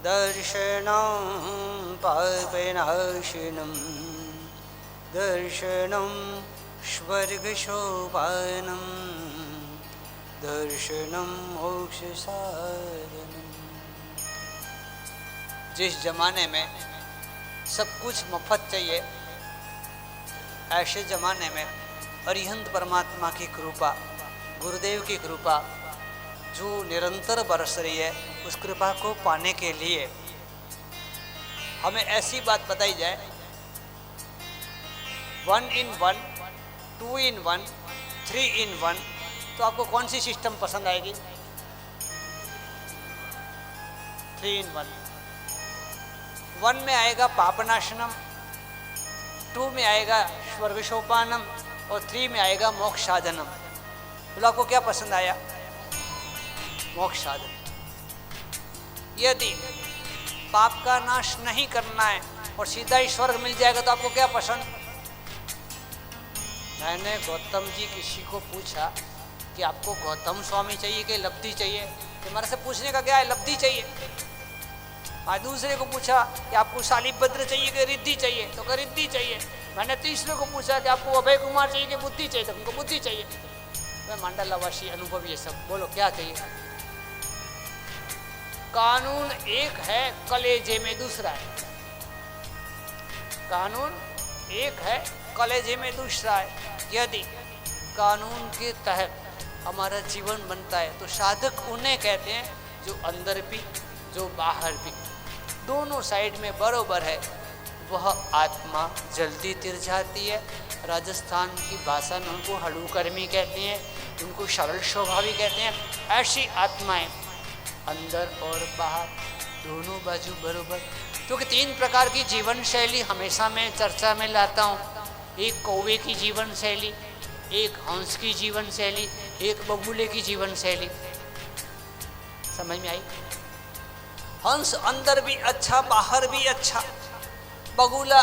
दर्शनं पापनाशनं दर्शनं स्वर्गशोभानं दर्शनं मोक्षसाधनं। जिस जमाने में सब कुछ मुफ्त चाहिए, ऐसे जमाने में अरिहंत परमात्मा की कृपा, गुरुदेव की कृपा जो निरंतर बरस रही है, उस कृपा को पाने के लिए हमें ऐसी बात बताई जाए, 1 in 1, 2 in 1, 3 in 1, तो आपको कौन सी सिस्टम पसंद आएगी? 3 in 1। 1 में आएगा पापनाशनम, 2 में आएगा स्वर्गशोपानम और 3 में आएगा मोक्ष साधनम। तो आपको क्या पसंद आया? मोक्ष साधन। यदि पाप का नाश नहीं करना है और सीधा ही स्वर्ग मिल जाएगा तो आपको क्या पसंद? मैंने गौतम जी किसी को पूछा कि आपको गौतम स्वामी चाहिए कि लब्धि चाहिए? तो हमारे से पूछने का क्या है, लब्धि चाहिए। मैं दूसरे को पूछा कि आपको शालिभद्र चाहिए कि रिद्धि चाहिए? तो क्या रिद्धि चाहिए। मैंने तीसरे को पूछा कि आपको अभय कुमार चाहिए कि बुद्धि चाहिए? तो उनको बुद्धि चाहिए। मैं मंडलावासी अनुभव ये सब, बोलो क्या चाहिए? कानून एक है, कलेजे में दूसरा है। कानून एक है, कलेजे में दूसरा है। यदि कानून के तहत हमारा जीवन बनता है तो साधक उन्हें कहते हैं जो अंदर भी जो बाहर भी दोनों साइड में बरोबर है। वह आत्मा जल्दी तिर जाती है। राजस्थान की भाषा में उनको हड़ूकर्मी कहते हैं, उनको सरल स्वभावी कहते हैं। ऐसी आत्माएं अंदर और बाहर दोनों बाजू बरोबर। क्योंकि 3 प्रकार की जीवन शैली हमेशा मैं चर्चा में लाता हूँ। एक कौवे की जीवन शैली, एक हंस की जीवन शैली, एक बगुले की जीवन शैली। समझ में आई? हंस अंदर भी अच्छा, बाहर भी अच्छा। बगुला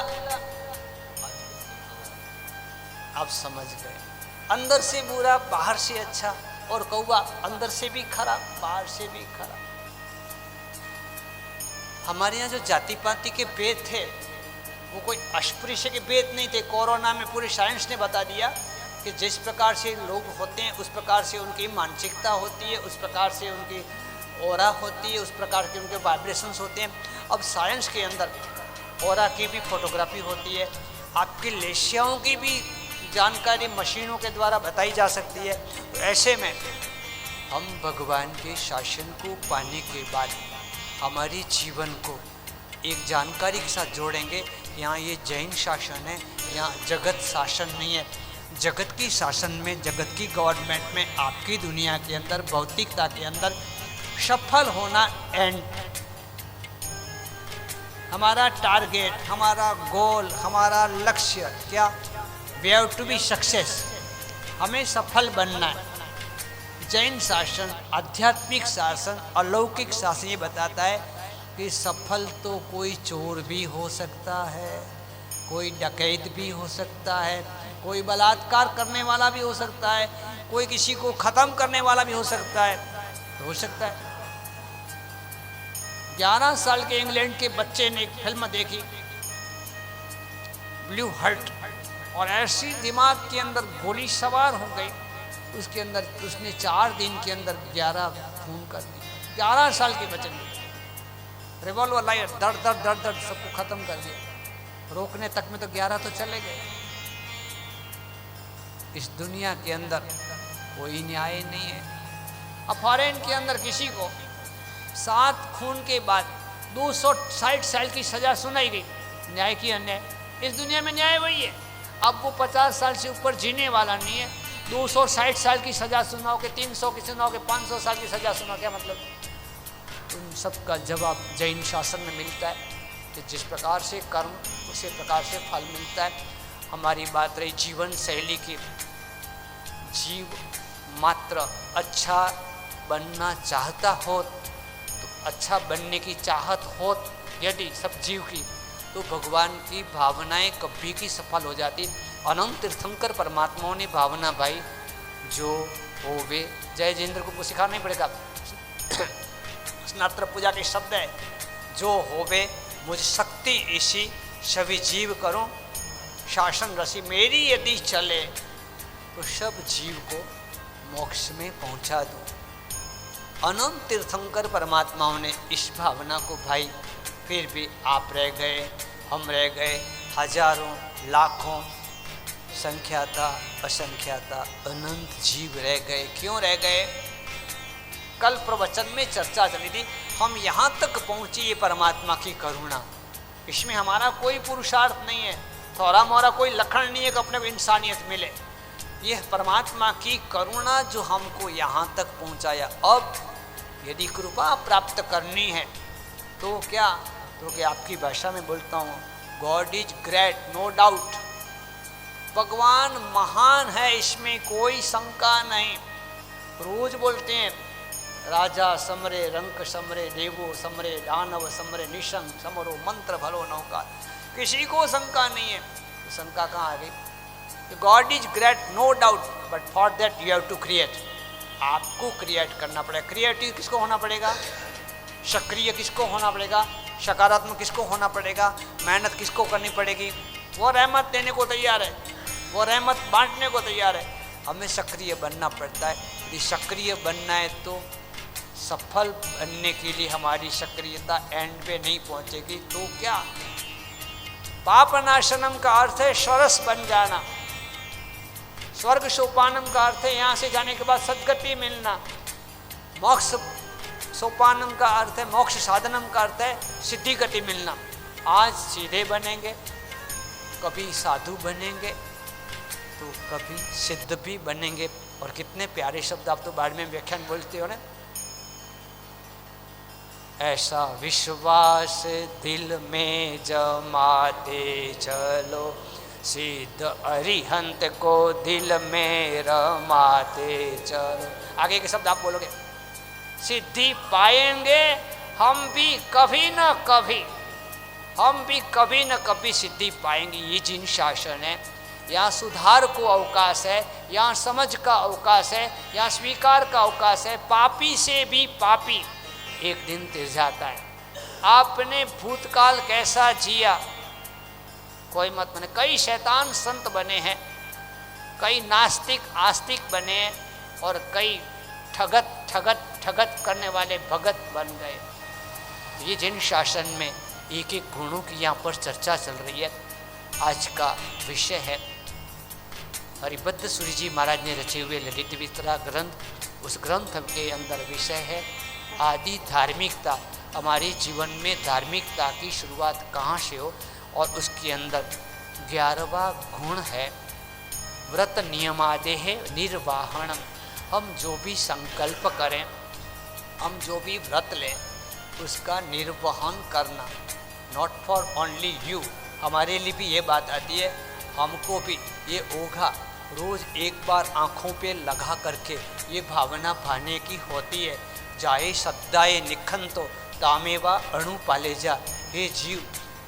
आप समझ गए, अंदर से बुरा, बाहर से अच्छा। और कौवा अंदर से भी खराब, बाहर से भी खराब। हमारे यहाँ जो जाति पाति के भेद थे वो कोई अस्पृश्य के भेद नहीं थे। कोरोना में पूरी साइंस ने बता दिया कि जिस प्रकार से लोग होते हैं उस प्रकार से उनकी मानसिकता होती है, उस प्रकार से उनकी ऑरा होती है, उस प्रकार के उनके वाइब्रेशंस होते हैं। अब साइंस के अंदर ऑरा की भी फोटोग्राफी होती है, आपकी लेशियाओं की भी जानकारी मशीनों के द्वारा बताई जा सकती है। तो ऐसे में हम भगवान के शासन को पाने के बाद हमारी जीवन को एक जानकारी के साथ जोड़ेंगे। यहाँ ये जैन शासन है, यहाँ जगत शासन नहीं है। जगत की शासन में, जगत की गवर्नमेंट में, आपकी दुनिया के अंदर, भौतिकता के अंदर सफल होना एंड। हमारा टारगेट, हमारा गोल, हमारा लक्ष्य क्या? We have to be success. हमें सफल बनना है। जैन शासन, आध्यात्मिक शासन, अलौकिक शासन ये बताता है कि सफल तो कोई चोर भी हो सकता है, कोई डकैत भी हो सकता है, कोई बलात्कार करने वाला भी हो सकता है, कोई किसी को ख़त्म करने वाला भी हो सकता है। हो सकता है। 11 साल के इंग्लैंड के बच्चे ने एक फिल्म देखी ब्लू हार्ट, और ऐसी दिमाग के अंदर गोली सवार हो गई उसके अंदर। उसने 4 दिन के अंदर 11 खून कर दिए। 11 साल के बच्चे ने रिवॉल्वर लाया, दर्द दर्द दर्द दर्द सबको खत्म कर दिया। रोकने तक में तो 11 तो चले गए। इस दुनिया के अंदर कोई न्याय नहीं है। अब फॉरेन के अंदर किसी को 7 खून के बाद 260 साल की सजा सुनाई गई, न्याय की अन्याय। इस दुनिया में न्याय वही है। अब वो 50 साल से ऊपर जीने वाला नहीं है। 260 साल की सजा सुनाओ के 300 की सुनाओ के 500 साल की सजा सुनाओ, क्या मतलब? उन सब का जवाब जैन शासन में मिलता है कि जिस प्रकार से कर्म उसी प्रकार से फल मिलता है। हमारी बात रही जीवन शैली की। जीव मात्र अच्छा बनना चाहता हो तो अच्छा बनने की चाहत हो यदि सब जीव की, तो भगवान की भावनाएं कभी की सफल हो जाती। अनंत तीर्थंकर परमात्माओं ने भावना भाई जो हो वे। जय जिनेंद्र को सिखाना नहीं पड़ेगा, स्नात्र पूजा के शब्द है। जो होवे मुझ शक्ति इसी सभी जीव करूं शासन रसी मेरी यदि चले तो सब जीव को मोक्ष में पहुंचा दूं। अनंत तीर्थंकर परमात्माओं ने इस भावना को भाई फिर भी आप रह गए, हम रह गए, हजारों लाखों संख्याता असंख्याता अनंत जीव रह गए। क्यों रह गए? कल प्रवचन में चर्चा चली थी, हम यहाँ तक पहुँची ये परमात्मा की करुणा, इसमें हमारा कोई पुरुषार्थ नहीं है, थोड़ा मोरा कोई लक्षण नहीं है कि अपने को इंसानियत मिले। यह परमात्मा की करुणा जो हमको यहाँ तक पहुँचाया। अब यदि कृपा प्राप्त करनी है तो क्या, तो कि आपकी भाषा में बोलता हूँ, God is great no doubt, भगवान महान है, इसमें कोई शंका नहीं। रोज बोलते हैं राजा समरे रंक समरे देवो समरे दानव समरे निशंक समरो मंत्र भलो नौका, किसी को शंका नहीं है। तो शंका कहाँ आ गई? God is great no doubt but for that you have to create, आपको क्रिएट करना पड़ेगा। क्रिएटिव किसको होना पड़ेगा? सक्रिय किसको होना पड़ेगा? सकारात्मक किसको होना पड़ेगा? मेहनत किसको करनी पड़ेगी? वो रहमत देने को तैयार है, वो रहमत बांटने को तैयार है। हमें सक्रिय बनना पड़ता है। यदि सक्रिय बनना है तो सफल बनने के लिए हमारी सक्रियता एंड पे नहीं पहुंचेगी तो क्या? पाप नाशनम का अर्थ है सरस बन जाना, स्वर्ग सोपानम का अर्थ है यहाँ से जाने के बाद सदगति मिलना, मोक्ष सोपानम का अर्थ है, मोक्ष साधनम का अर्थ है सिद्धि गति मिलना। आज सीधे बनेंगे, कभी साधु बनेंगे तो कभी सिद्ध भी बनेंगे। और कितने प्यारे शब्द आप तो बाद में व्याख्यान बोलते हो ना, ऐसा विश्वास दिल में जमाते चलो, सिद्ध अरिहंत को दिल में रमाते चलो। आगे के शब्द आप बोलोगे, सिद्धि पाएंगे हम भी कभी न कभी, हम भी कभी न कभी सिद्धि पाएंगे। ये जिन शासन है, यहाँ सुधार को अवकाश है, यहाँ समझ का अवकाश है, यहाँ स्वीकार का अवकाश है। पापी से भी पापी एक दिन तिर जाता है। आपने भूतकाल कैसा जिया कोई मत बने। कई शैतान संत बने हैं, कई नास्तिक आस्तिक बने हैं और कई ठगत ठगत ठगत करने वाले भगत बन गए। ये जिन शासन में एक एक गुणों की यहाँ पर चर्चा चल रही है। आज का विषय है हरिभद्र सूरी जी महाराज ने रचे हुए ललित विस्तरा ग्रंथ, उस ग्रंथ के अंदर विषय है आदि धार्मिकता। हमारे जीवन में धार्मिकता की शुरुआत कहाँ से हो, और उसके अंदर 11वां गुण है व्रत नियमादेह निर्वाहणम। हम जो भी संकल्प करें, हम जो भी व्रत लें, उसका निर्वहन करना, नॉट फॉर ओनली यू। हमारे लिए भी ये बात आती है, हमको भी ये ओघा रोज़ एक बार आँखों पे लगा करके ये भावना पाने की होती है, जाए शब्दाए निखंतो तामेवा अणु पाले जा। हे जीव,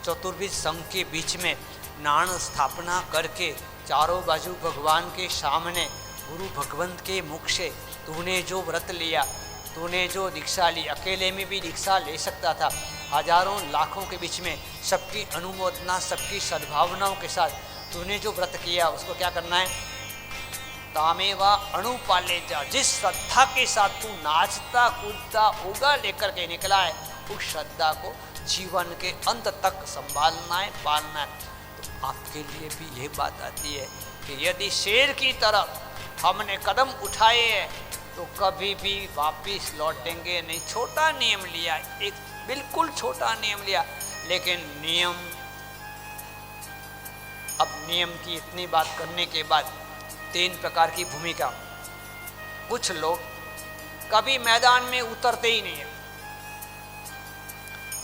चतुर्विध संघ के बीच में नाण स्थापना करके चारों बाजू भगवान के सामने गुरु भगवंत के मुख से तूने जो व्रत लिया, तूने जो दीक्षा ली, अकेले में भी दीक्षा ले सकता था, हजारों लाखों के बीच में सबकी अनुमोदना, सबकी सद्भावनाओं के साथ तूने जो व्रत किया, उसको क्या करना है? तामेवा अणुपाले जा। जिस श्रद्धा के साथ तू नाचता कूदता ओगा लेकर के निकला है, उस श्रद्धा को जीवन के अंत तक संभालना है, पालना है। तो आपके लिए भी ये बात आती है कि यदि शेर की तरह हमने कदम उठाए हैं तो कभी भी वापिस लौटेंगे नहीं। छोटा नियम लिया, एक बिल्कुल छोटा नियम लिया, लेकिन नियम, अब नियम की इतनी बात करने के बाद 3 प्रकार की भूमिका। कुछ लोग कभी मैदान में उतरते ही नहीं है,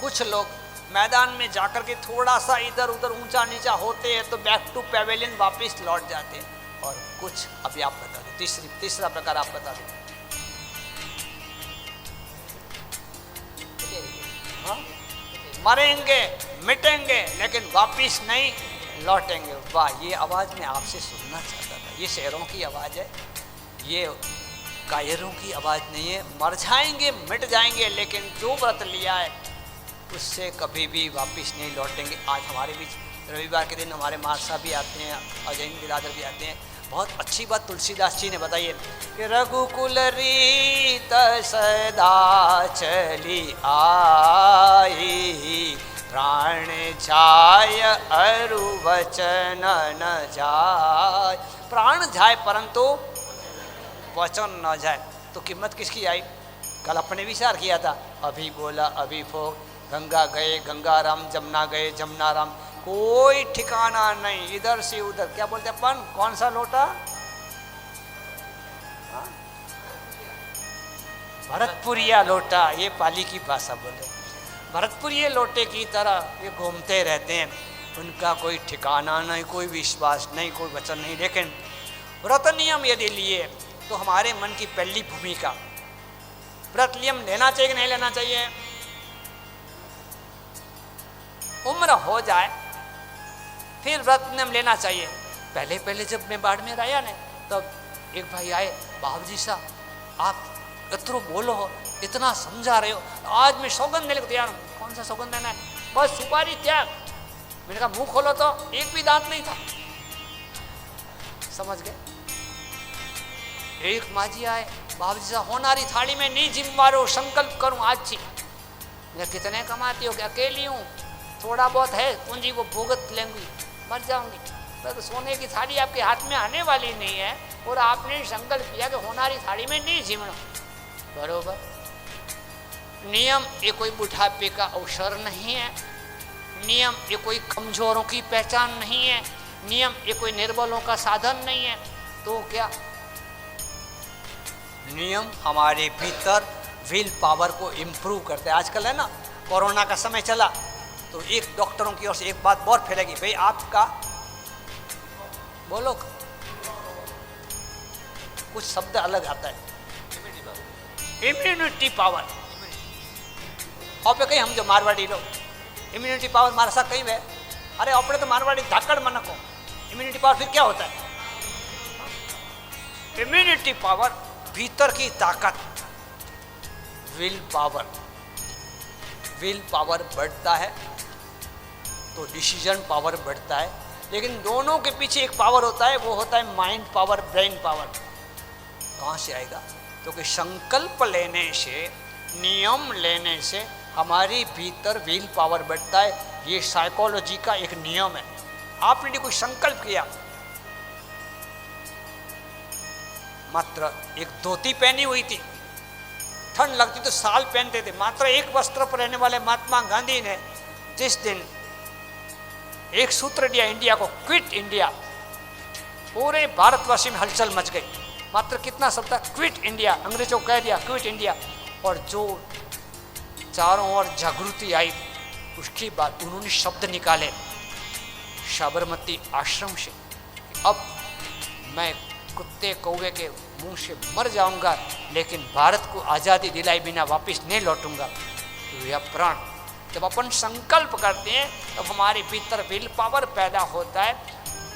कुछ लोग मैदान में जाकर के थोड़ा सा इधर उधर ऊंचा नीचा होते हैं तो बैक टू पैवेलियन वापस लौट जाते हैं, और कुछ अभी आप बता दो, तीसरा प्रकार आप बता दो। हाँ? मरेंगे मिटेंगे लेकिन वापिस नहीं लौटेंगे। वाह, ये आवाज़ मैं आपसे सुनना चाहता था। ये शेरों की आवाज़ है, ये कायरों की आवाज़ नहीं है। मर जाएंगे मिट जाएंगे, लेकिन जो व्रत लिया है उससे कभी भी वापस नहीं लौटेंगे। आज हमारे बीच रविवार के दिन हमारे मार साहब भी आते हैं और जैन बिरादर भी आते हैं। बहुत अच्छी बात तुलसीदास जी ने बताई है कि रघुकुल रीत सदा चली आई, प्राण जाय अरु वचन न जाय। प्राण जाए परंतु वचन न जाए, तो कीमत किसकी आई? कल अपने विचार किया था, अभी बोला अभी भोग, गंगा गए गंगा राम, जमुना गए जमुना राम, कोई ठिकाना नहीं, इधर से उधर। क्या बोलते अपन, कौन सा लोटा? भरतपुरिया लोटा, ये पाली की भाषा बोले। भरतपुरिये लोटे की तरह ये घूमते रहते हैं, उनका कोई ठिकाना नहीं, कोई विश्वास नहीं, कोई वचन नहीं। लेकिन व्रत नियम यदि लिए तो हमारे मन की पहली भूमिका, व्रत नियम लेना चाहिए कि नहीं लेना चाहिए? उम्र हो जाए फिर व्रत नियम लेना चाहिए। पहले पहले जब मैं बाड़मेर आया ना, तब एक भाई आए, बाबूजी साहब आप इतना बोलो हो, इतना समझा रहे हो, आज मैं सौगंध देने को तैयार हूँ। कौन सा सौगंध देना है? बस सुपारी त्याग। मैंने कहा मुंह खोलो तो एक भी दांत नहीं था। समझ गए? एक माजी आए, बाबूजी साहब होनारी थाली में नहीं जिम्मेवार, संकल्प करूं आज से। मैं कितने कमाती हो? अकेली हूँ, थोड़ा बहुत है पूंजी को भुगत लेंगी, मर जाऊंगी। तो सोने की थाली आपके हाथ में आने वाली नहीं है, और आपने संकल्प किया कि होनारी थाली में नहीं जिमना। बरोबर। नियम ये कोई बुढ़ापे का अवसर नहीं है, नियम ये कोई कमजोरों की पहचान नहीं है, नियम ये कोई निर्बलों का साधन नहीं है। तो क्या नियम हमारे भीतर विल पावर को इम्प्रूव करते हैं। आजकल है ना, कोरोना का समय चला तो एक डॉक्टरों की ओर से एक बात बहुत फैलेगी, भाई आपका बोलो, कुछ शब्द अलग आता है, इम्यूनिटी पावर। और पे कहीं हम जो मारवाड़ी लोग, इम्यूनिटी पावर मारा सा कहीं है, अरे अपने तो मारवाड़ी धाकड़ मनक हो, इम्यूनिटी पावर फिर क्या होता है? इम्यूनिटी पावर भीतर की ताकत, विल पावर। विल पावर बढ़ता है तो डिसीजन पावर बढ़ता है, लेकिन दोनों के पीछे एक पावर होता है, वो होता है माइंड पावर, ब्रेन पावर। कहाँ से आएगा? क्योंकि संकल्प लेने से, नियम लेने से हमारी भीतर विल पावर बढ़ता है। ये साइकोलॉजी का एक नियम है। आपने कोई संकल्प किया, मात्र एक धोती पहनी हुई थी, ठंड लगती तो साल पहनते थे, मात्र एक वस्त्र पर रहने वाले महात्मा गांधी ने जिस दिन एक सूत्र दिया इंडिया को, क्विट इंडिया, पूरे भारतवर्ष में हलचल मच गई। मात्र कितना शब्द था, क्विट इंडिया, अंग्रेजों को कह दिया क्विट इंडिया, और जो चारों ओर जागृति आई, उसके बाद उन्होंने शब्द निकाले साबरमती आश्रम से, अब मैं कुत्ते कौवे के मुंह से मर जाऊंगा, लेकिन भारत को आज़ादी दिलाई बिना वापस नहीं लौटूंगा। तो यह प्राण, जब अपन संकल्प करते हैं तब तो हमारे भीतर विल पावर पैदा होता है।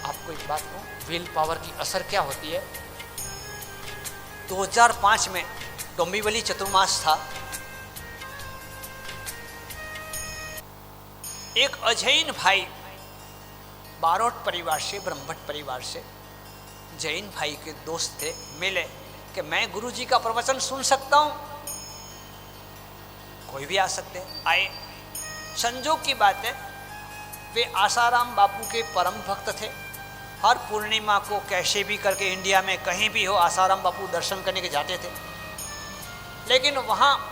आपको एक बात कहूँ, विल पावर की असर क्या होती है? 2005 में डोंबिवली चतुर्मास था, एक अजैन भाई बारोट परिवार से, ब्रह्मभट्ट परिवार से, जैन भाई के दोस्त थे, मिले कि मैं गुरुजी का प्रवचन सुन सकता हूँ? कोई भी आ सकते हैं। आए। संजोग की बात है, वे आसाराम बापू के परम भक्त थे। हर पूर्णिमा को कैसे भी करके इंडिया में कहीं भी हो, आसाराम बापू दर्शन करने के जाते थे। लेकिन वहाँ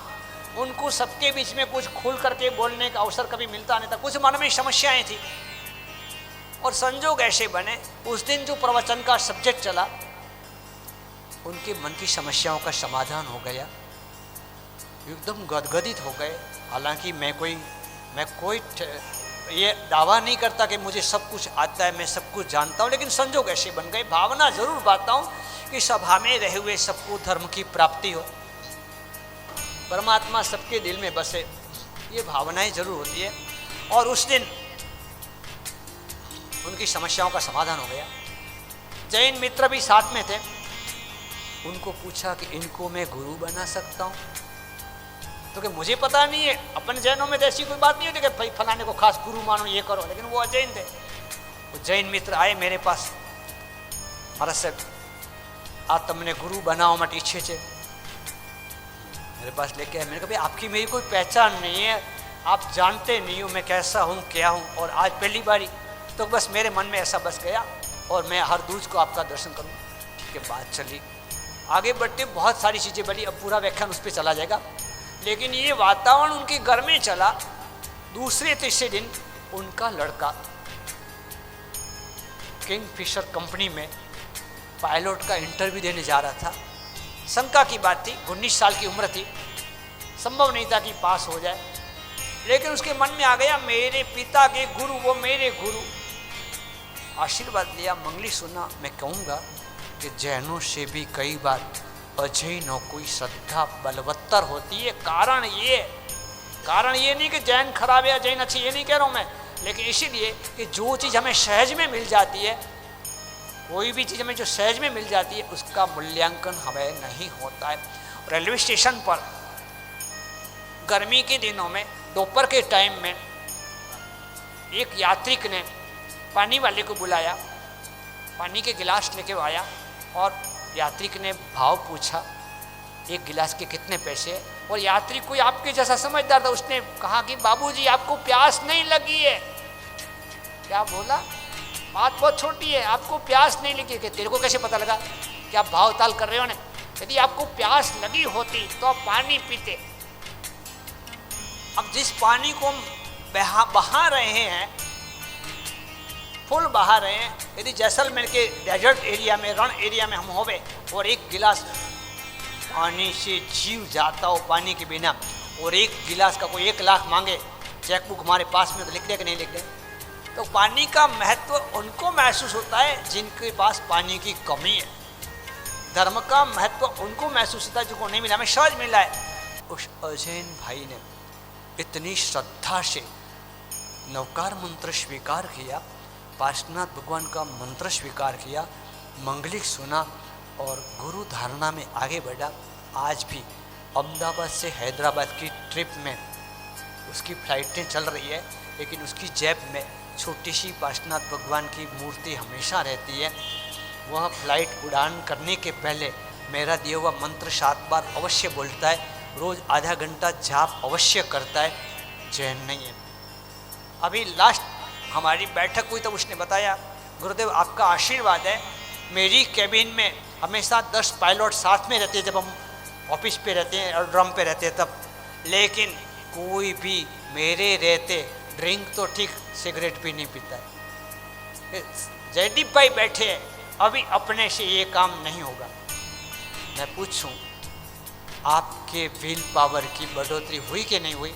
उनको सबके बीच में कुछ खुल करके बोलने का अवसर कभी मिलता नहीं था, कुछ मन में समस्याएं थी। और संजोग ऐसे बने, उस दिन जो प्रवचन का सब्जेक्ट चला, उनके मन की समस्याओं का समाधान हो गया, एकदम गदगदित हो गए। हालांकि मैं कोई ये दावा नहीं करता कि मुझे सब कुछ आता है, मैं सब कुछ जानता हूँ, लेकिन संजोग ऐसे बन गए। भावना जरूर बांटता हूँ कि सभा में रहे हुए सबको धर्म की प्राप्ति हो, परमात्मा सबके दिल में बसे, ये भावनाएं जरूर होती है। और उस दिन उनकी समस्याओं का समाधान हो गया। जैन मित्र भी साथ में थे, उनको पूछा कि इनको मैं गुरु बना सकता हूँ? तो कि मुझे पता नहीं है, अपन जैनों में तो ऐसी कोई बात नहीं होती कि भाई फलाने को खास गुरु मानो ये करो, लेकिन वो अजैन थे। वो जैन मित्र आए मेरे पास, महाराज साहब आ तमने गुरु बनाओ मत इच्छे से, मेरे पास लेके आए। मैंने कहा भाई आपकी मेरी कोई पहचान नहीं है, आप जानते नहीं हो मैं कैसा हूँ क्या हूँ, और आज पहली बारी तो बस मेरे मन में ऐसा बस गया और मैं हर दूज को आपका दर्शन करूँ। ठीक है, बात चली आगे बढ़ते, बहुत सारी चीज़ें बढ़ी, अब पूरा व्याख्यान उस पर चला जाएगा। लेकिन ये वातावरण उनके घर में चला। दूसरे तीसरे दिन उनका लड़का किंगफिशर कंपनी में पायलट का इंटरव्यू देने जा रहा था। शंका की बात थी, 19 साल की उम्र थी, संभव नहीं था कि पास हो जाए, लेकिन उसके मन में आ गया मेरे पिता के गुरु, वो मेरे गुरु। आशीर्वाद लिया, मंगली सुना। मैं कहूँगा कि जैनों से भी कई बार अजैनों कोई श्रद्धा बलवत्तर होती है। कारण ये नहीं कि जैन खराब है या जैन अच्छी, ये नहीं कह रहा हूँ मैं, लेकिन इसीलिए कि जो चीज़ हमें सहज में मिल जाती है, कोई भी चीज़ हमें जो सहज में मिल जाती है उसका मूल्यांकन हमें नहीं होता है। रेलवे स्टेशन पर गर्मी के दिनों में दोपहर के टाइम में एक यात्रिक ने पानी वाले को बुलाया, पानी के गिलास लेके आया और यात्रिक ने भाव पूछा एक गिलास के कितने पैसे, और यात्री कोई आपके जैसा समझदार था, उसने कहा कि बाबूजी आपको प्यास नहीं लगी है। क्या बोला? बात बहुत छोटी है, आपको प्यास नहीं लगी है। तेरे को कैसे पता लगा कि आप भाव ताल कर रहे हो? यदि आपको प्यास लगी होती तो आप पानी पीते। अब जिस पानी को हम बहा रहे हैं, फुल बहा रहे हैं, यदि जैसलमेर के डेजर्ट एरिया में, रण एरिया में हम होवे और एक गिलास पानी से जीव जाता हो पानी के बिना, और एक गिलास का कोई 1 लाख मांगे, चेकबुक हमारे पास में तो लिख दे कि नहीं लिख दे, तो पानी का महत्व उनको महसूस होता है जिनके पास पानी की कमी है। धर्म का महत्व उनको महसूस होता है जिनको नहीं मिला, हमें सहज मिला है। उस अजैन भाई ने इतनी श्रद्धा से नवकार मंत्र स्वीकार किया, पार्श्वनाथ भगवान का मंत्र स्वीकार किया, मंगलिक सुना और गुरु धारणा में आगे बढ़ा। आज भी अहमदाबाद से हैदराबाद की ट्रिप में उसकी फ्लाइटें चल रही है, लेकिन उसकी जेब में छोटी सी पार्श्वनाथ भगवान की मूर्ति हमेशा रहती है। वह फ्लाइट उड़ान करने के पहले मेरा दिया हुआ मंत्र 7 बार अवश्य बोलता है, रोज़ आधा घंटा जाप अवश्य करता है। जैन नहीं है। अभी लास्ट हमारी बैठक हुई तो उसने बताया, गुरुदेव आपका आशीर्वाद है, मेरी कैबिन में हमेशा 10 पायलट साथ में रहते हैं जब हम ऑफिस पे रहते हैं और ड्रम पे रहते हैं तब, लेकिन कोई भी मेरे रहते ड्रिंक तो ठीक सिगरेट भी नहीं पीता है। जयदीप भाई बैठे हैं, अभी अपने से ये काम नहीं होगा। मैं पूछूं आपके विल पावर की बढ़ोतरी हुई कि नहीं हुई?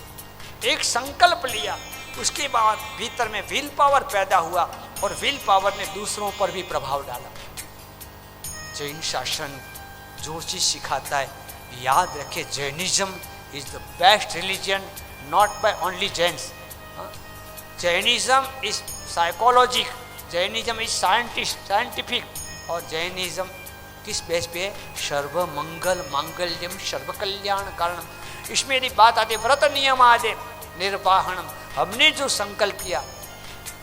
एक संकल्प लिया, उसके बाद भीतर में विल पावर पैदा हुआ और विल पावर ने दूसरों पर भी प्रभाव डाला। जैन शासन जो चीज़ सिखाता है, याद रखे, Jainism is the best religion, not by only Jains. Jainism is psychologic, Jainism is scientific, और जैनिज्म किस बेस पे है? सर्व मंगल मांगल्यम सर्व कल्याण कारणम। इसमें यदि बात आती व्रत नियम आदि निर्वाहणम, हमने जो संकल्प किया,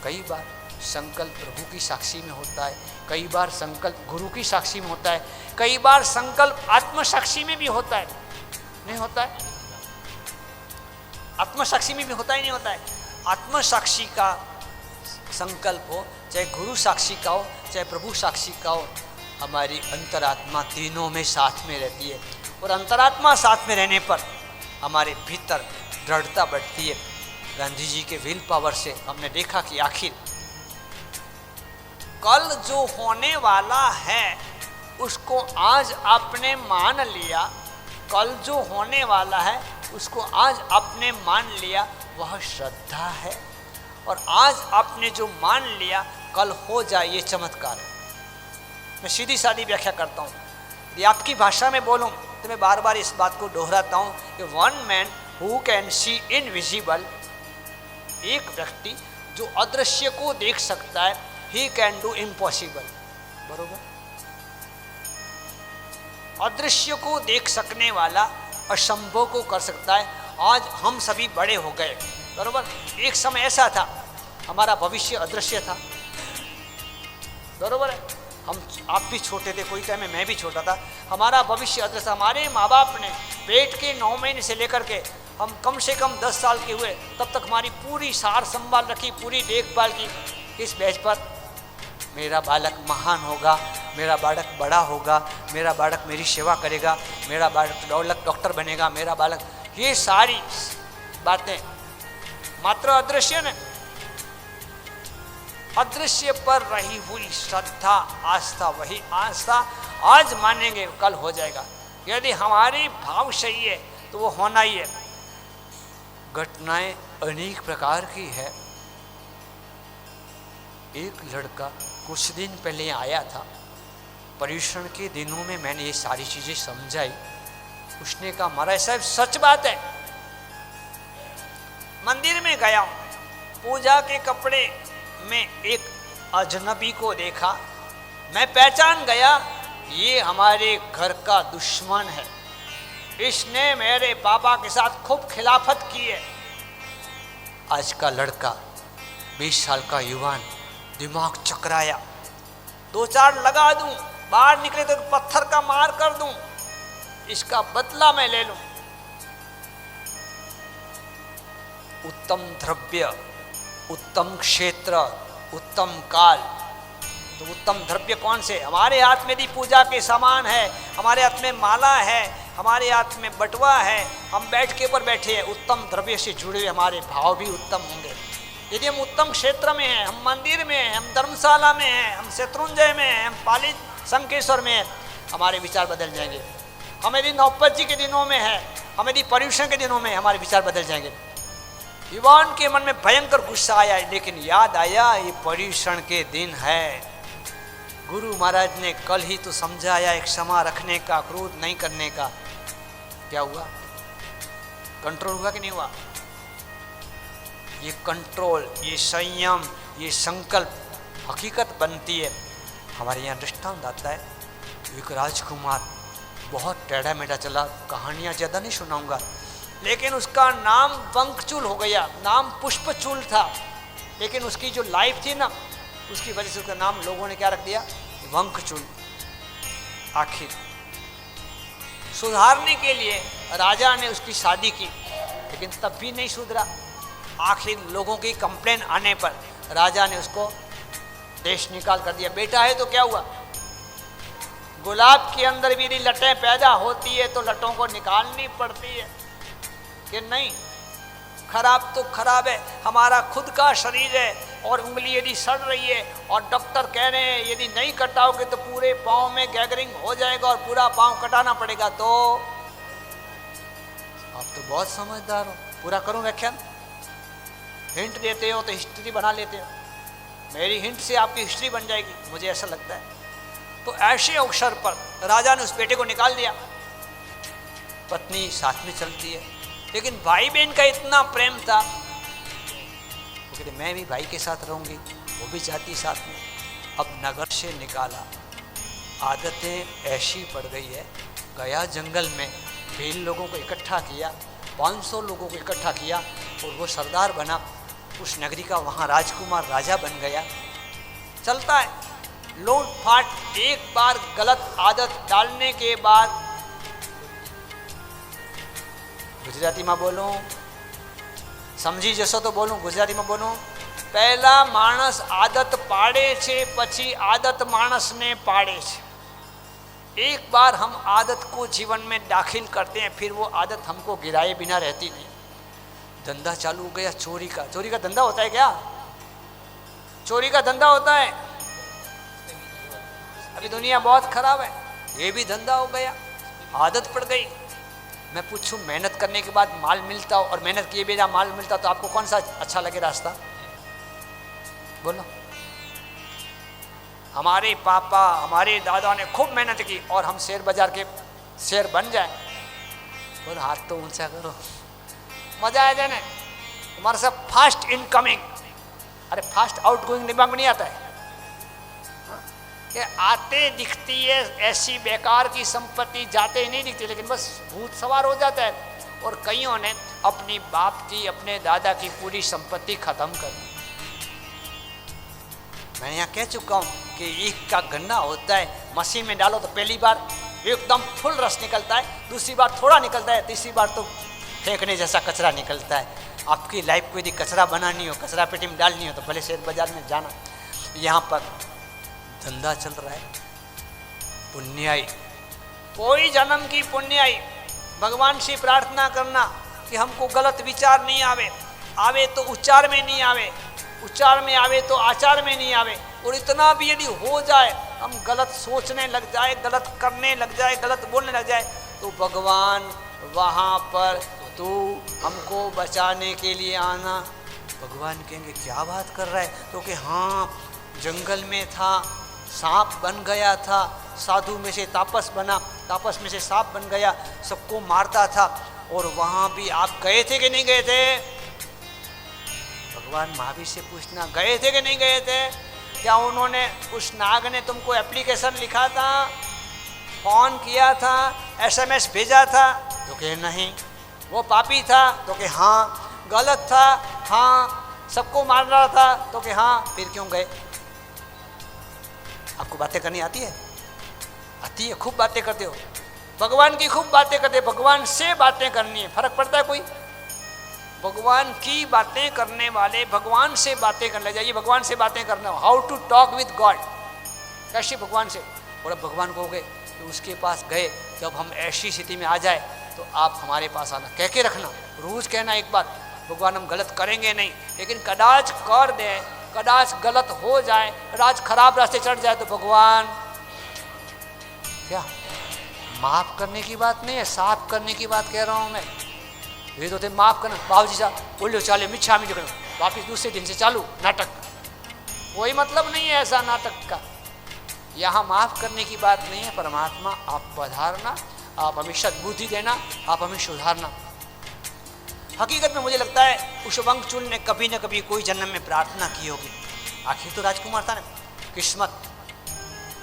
कई बार संकल्प प्रभु की साक्षी में होता है, कई बार संकल्प गुरु की साक्षी में होता है, कई बार संकल्प आत्म साक्षी में भी होता है। नहीं होता है? आत्म साक्षी में भी होता ही नहीं होता है। आत्म साक्षी का संकल्प हो, चाहे गुरु साक्षी का हो, चाहे प्रभु साक्षी का हो, हमारी अंतरात्मा तीनों में साथ में रहती है, और अंतरात्मा साथ में रहने पर हमारे भीतर दृढ़ता बढ़ती है। गांधी जी के विल पावर से हमने देखा कि आखिर कल जो होने वाला है उसको आज आपने मान लिया, कल जो होने वाला है उसको आज आपने मान लिया, वह श्रद्धा है। और आज आपने जो मान लिया कल हो जाए, ये चमत्कार है। मैं सीधी सादी व्याख्या करता हूँ, यदि आपकी भाषा में बोलूँ तो मैं बार बार इस बात को दोहराता हूँ कि one man who can see invisible, एक व्यक्ति जो अदृश्य को देख सकता है, ही कैन डू इम्पॉसिबल। बरोबर? अदृश्य को देख सकने वाला असंभव को कर सकता है, आज हम सभी बड़े हो गए, बरोबर। एक समय ऐसा था हमारा भविष्य अदृश्य था, बरोबर है। हम आप भी छोटे थे, कोई टाइम में मैं भी छोटा था, हमारा भविष्य अदृश्य। हमारे माँ बाप ने पेट के 9 महीने से लेकर के हम कम से कम 10 साल के हुए तब तक हमारी पूरी सार संभाल रखी, पूरी देखभाल की। इस बेच पर मेरा बालक महान होगा, मेरा बालक बड़ा होगा, मेरा बालक मेरी सेवा करेगा, मेरा बालक डॉक्टर बनेगा, मेरा बालक, ये सारी बातें मात्र अदृश्य ने, अदृश्य पर रही हुई श्रद्धा आस्था, वही आस्था आज मानेंगे कल हो जाएगा। यदि हमारी भाव सही है तो वो होना ही है। घटनाएं अनेक प्रकार की है। एक लड़का कुछ दिन पहले आया था, परीक्षण के दिनों में मैंने ये सारी चीजें समझाई। उसने कहा महाराज साहब सच बात है, मंदिर में गया हूं, पूजा के कपड़े में एक अजनबी को देखा, मैं पहचान गया ये हमारे घर का दुश्मन है, इसने मेरे पापा के साथ खूब खिलाफत की है। आज का लड़का 20 साल का युवान, दिमाग चकराया, 2-4 लगा दूं, बाहर निकले तो पत्थर का मार कर दूं, इसका बदला मैं ले लूं। उत्तम द्रव्य, उत्तम क्षेत्र, उत्तम काल। तो उत्तम द्रव्य कौन से? हमारे हाथ में भी पूजा के सामान है, हमारे हाथ में माला है, हमारे हाथ में बटुआ है, हम बैठ के ऊपर बैठे हैं, उत्तम द्रव्य से जुड़े हुए हमारे भाव भी उत्तम होंगे। यदि हम उत्तम क्षेत्र में हैं, हम मंदिर में हैं, हम धर्मशाला में हैं, हम शत्रुंजय में हैं, हम पाली संकेश्वर में हैं, हमारे विचार बदल जाएंगे। हम यदि नौपत जी के दिनों में है, हम यदि पर्युषण के दिनों में, हमारे विचार बदल जाएंगे। युवान के मन में भयंकर गुस्सा आया, लेकिन याद आया ये पर्युषण के दिन है, गुरु महाराज ने कल ही तो समझाया एक क्षमा रखने का, क्रोध नहीं करने का। क्या हुआ? कंट्रोल हुआ कि नहीं हुआ? ये कंट्रोल, ये संयम, ये संकल्प हकीकत बनती है। हमारे यहाँ दृष्टांत आता है, एक राजकुमार बहुत टेढ़ा मेढ़ा चला, कहानियाँ ज़्यादा नहीं सुनाऊंगा, लेकिन उसका नाम वंकचूल हो गया। नाम पुष्पचूल था, लेकिन उसकी जो लाइफ थी ना, उसकी वजह से उसका नाम लोगों ने क्या रख दिया? वंकचूल। आखिर सुधारने के लिए राजा ने उसकी शादी की, लेकिन तब भी नहीं सुधरा। आखिर लोगों की कंप्लेन आने पर राजा ने उसको देश निकाल कर दिया। बेटा है तो क्या हुआ? गुलाब के अंदर भी यदि लटें पैदा होती है तो लटों को निकालनी पड़ती है कि नहीं? खराब तो खराब है, हमारा खुद का शरीर है, और उंगली यदि सड़ रही है और डॉक्टर कह रहे हैं यदि नहीं कटाओगे तो पूरे पाँव में गैगरिंग हो जाएगा और पूरा पाँव कटाना पड़ेगा, तो आप तो बहुत समझदार हो। पूरा करूं व्याख्यान? हिंट देते हो तो हिस्ट्री बना लेते हो, मेरी हिंट से आपकी हिस्ट्री बन जाएगी, मुझे ऐसा लगता है। तो ऐसे अवसर पर राजा ने उस बेटे को निकाल दिया। पत्नी साथ में चलती है, लेकिन भाई बहन का इतना प्रेम था, वो कहते मैं भी भाई के साथ रहूंगी, वो भी चाहती साथ में। अब नगर से निकाला, आदतें ऐसी पड़ गई है, गया जंगल में, भील लोगों को इकट्ठा किया, 500 लोगों को इकट्ठा किया और वो सरदार बना उस नगरी का, वहाँ राजकुमार राजा बन गया। चलता है लूट फाट। एक बार गलत आदत डालने के बाद, गुजराती में बोलूं, समझी जसो तो बोलूं, गुजराती में बोलूं, पहला मानस आदत पाड़े छे, पछी आदत मानस ने पाड़े छे। एक बार हम आदत को जीवन में दाखिल करते हैं, फिर वो आदत हमको गिराए बिना रहती नहीं। धंधा चालू हो गया चोरी का। चोरी का धंधा होता है क्या? चोरी का धंधा होता है। अभी दुनिया बहुत खराब है, ये भी धंधा हो गया, आदत पड़ गई। मैं पूछूं, मेहनत करने के बाद माल मिलता हो और मेहनत किए बिना माल मिलता तो आपको कौन सा अच्छा लगे रास्ता? बोलो। हमारे पापा हमारे दादा ने खूब मेहनत की और हम शेयर बाजार के शेयर बन जाए, बोलो हाथ तो ऊंचा करो, मजा आ जाए ना। तुम्हारे सब फास्ट इनकमिंग, अरे फास्ट आउट गोइंग दिमाग में नहीं आता है कि आते दिखती है ऐसी बेकार की संपत्ति, जाते ही नहीं दिखती, लेकिन बस भूत सवार हो जाता है। और कईयों ने अपनी बाप की, अपने दादा की पूरी संपत्ति खत्म कर दी। मैं यहाँ कह चुका हूँ कि ईख का गन्ना होता है, मशीन में डालो तो पहली बार एकदम फुल रस निकलता है, दूसरी बार थोड़ा निकलता है, तीसरी बार तो फेंकने जैसा कचरा निकलता है। आपकी लाइफ को यदि कचरा बनानी हो, कचरा पेटी में डालनी हो, तो पहले शेयर बाजार में जाना। यहाँ पर धंधा चल रहा है, पुण्याई, कोई जन्म की पुण्याई, भगवान से प्रार्थना करना कि हमको गलत विचार नहीं आवे, आवे तो उच्चार में नहीं आवे, उच्चार में आवे तो आचार में नहीं आवे। और इतना भी यदि हो जाए, हम गलत सोचने लग जाए, गलत करने लग जाए, गलत बोलने लग जाए, तो भगवान वहाँ पर तू हमको बचाने के लिए आना। भगवान कहेंगे क्या बात कर रहा है? तो कि हाँ, जंगल में था, सांप बन गया था, साधु में से तापस बना, तापस में से सांप बन गया, सबको मारता था, और वहाँ भी आप गए थे कि नहीं गए थे? भगवान महावीर से पूछना, गए थे कि नहीं गए थे? क्या उन्होंने, उस नाग ने तुमको एप्लीकेशन लिखा था, फोन किया था, SMS भेजा था? तो कहे नहीं। वो पापी था? तो कहे हाँ। गलत था? हाँ। सबको मार रहा था? तो कहे हाँ। फिर क्यों गए? आपको बातें करनी आती है? आती है, खूब बातें करते हो, भगवान की खूब बातें करते हो। भगवान से बातें करनी है, फर्क पड़ता है कोई? भगवान की बातें करने वाले भगवान से बातें करने जाइए। भगवान से बातें करना, how to talk with God, कैसे भगवान से। और अब भगवान कहोगे कि उसके पास गए, जब हम ऐसी स्थिति में आ जाए तो आप हमारे पास आना, कह के रखना, रोज कहना एक बार, भगवान हम गलत करेंगे नहीं, लेकिन कदाच कर दें, कदाच गलत हो जाए, कदाच खराब रास्ते चढ़ जाए, तो भगवान क्या माफ करने की बात नहीं है, साफ करने की बात कह रहा हूँ मैं। ये तो थे माफ करना, बाबूजी साहब बोलो चाले मिच्छा में करना, वापिस दूसरे दिन से चालू नाटक, कोई मतलब नहीं है ऐसा नाटक का। यहाँ माफ करने की बात नहीं है, परमात्मा आप पधारना, आप हमें सद्बुद्धि देना, आप हमें सुधारना। हकीकत में मुझे लगता है उस वंकचूल ने कभी न कभी कोई जन्म में प्रार्थना की होगी। आखिर तो राजकुमार था ना। किस्मत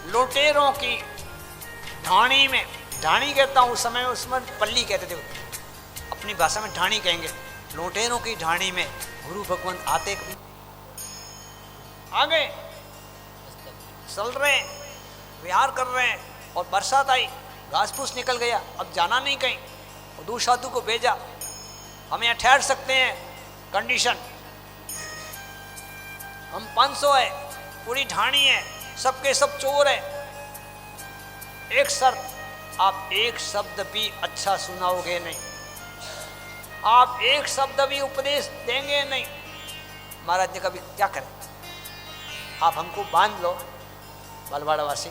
लुटेरों की ढाणी में, ढाणी कहता हूँ उस समय, उसमें पल्ली कहते थे, अपनी भाषा में ढाणी कहेंगे। लुटेरों की ढाणी में गुरु भगवंत आते, कभी आगे चल रहे हैं, विहार कर रहे हैं, और बरसात आई, घास फूस निकल गया, अब जाना नहीं कहीं, और दूर साधु को भेजा, हम यहाँ ठहर सकते हैं, कंडीशन हम 500 है, पूरी ढाणी है, सबके सब चोर है, एक शर्त, आप एक शब्द भी अच्छा सुनाओगे नहीं, आप एक शब्द भी उपदेश देंगे नहीं। महाराज ने कभी क्या करें, आप हमको बांध लो बलवाड़ा वासी,